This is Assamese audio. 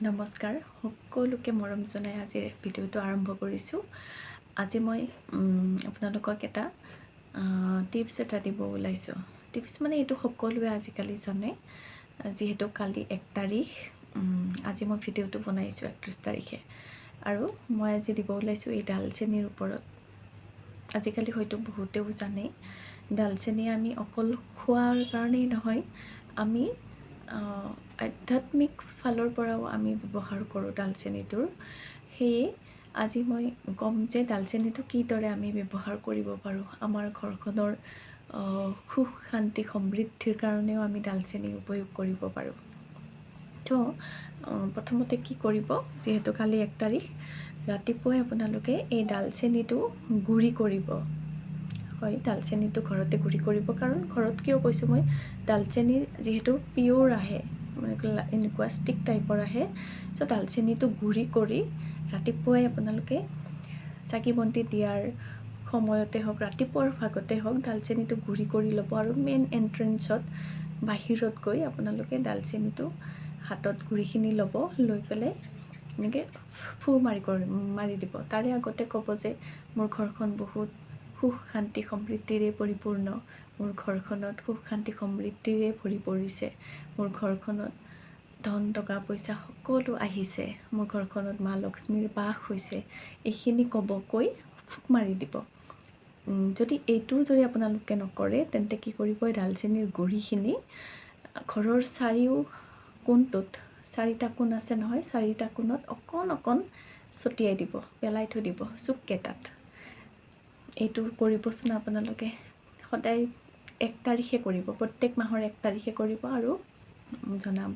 নমস্কাৰ সকলোকে মৰম জনাই আজিৰ ভিডিঅ'টো আৰম্ভ কৰিছোঁ। আজি মই আপোনালোকক এটা টিপছ এটা দিব ওলাইছোঁ। টিপছ মানে এইটো সকলোৱে আজিকালি জানে, যিহেতু কালি 1 তাৰিখ, আজি মই ভিডিঅ'টো বনাইছোঁ 31 তাৰিখে, আৰু মই আজি দিব ওলাইছোঁ এই ডালচেনিৰ ওপৰত। আজিকালি হয়তো বহুতেও জানে, ডালচেনি আমি অকল খোৱাৰ কাৰণেই নহয়, আমি আধ্যাত্মিক ফালৰ পৰাও আমি ব্যৱহাৰ কৰোঁ ডালচেনিটোৰ। সেয়ে আজি মই ক'ম যে ডালচেনিটো কিদৰে আমি ব্যৱহাৰ কৰিব পাৰোঁ। আমাৰ ঘৰখনৰ সুখ শান্তি সমৃদ্ধিৰ কাৰণেও আমি ডালচেনি উপয়োগ কৰিব পাৰোঁ। তো প্ৰথমতে কি কৰিব, যিহেতু কালি 1 তাৰিখ, ৰাতিপুৱাই আপোনালোকে এই ডালচেনিটো গুড়ি কৰিব। হয়, ডালচেনিটো ঘৰতে গুড়ি কৰিব, কাৰণ ঘৰত কিয় কৈছোঁ মই, ডালচেনিৰ যিহেতু পিয়ৰ আহে, এনেকুৱা ষ্টিক টাইপৰ আহে, চ' ডালচেনিটো গুড়ি কৰি ৰাতিপুৱাই আপোনালোকে চাকি বন্তি দিয়াৰ সময়তে হওক, ৰাতিপুৱাৰ ভাগতে হওক, ডালচেনিটো গুড়ি কৰি ল'ব। আৰু মেইন এণ্ট্ৰেঞ্চত বাহিৰত গৈ আপোনালোকে ডালচেনিটো হাতত গুড়িখিনি ল'ব, লৈ পেলাই এনেকৈ ফু মাৰি দিব। তাৰে আগতে ক'ব যে মোৰ ঘৰখন বহুত সুখ শান্তি সমৃদ্ধিৰে পৰিপূৰ্ণ, মোৰ ঘৰখনত সুখ শান্তি সমৃদ্ধিৰে ভৰি পৰিছে, মোৰ ঘৰখনত ধন টকা পইচা সকলো আহিছে, মোৰ ঘৰখনত মা লক্ষ্মীৰ বাস হৈছে, এইখিনি কৈ ফুক মাৰি দিব। যদি যদি আপোনালোকে নকৰে, তেন্তে কি কৰিব, ডালচেনিৰ গুড়িখিনি ঘৰৰ চাৰিও কোণটোত, 4টা কোণ আছে নহয়, 4টা কোণত অকণ ছটিয়াই দিব, পেলাই থৈ দিব চুককেইটাত। এইটো কৰিবচোন আপোনালোকে সদায় 1 তাৰিখে কৰিব, প্ৰত্যেক মাহৰ 1 তাৰিখে কৰিব আৰু জনাব।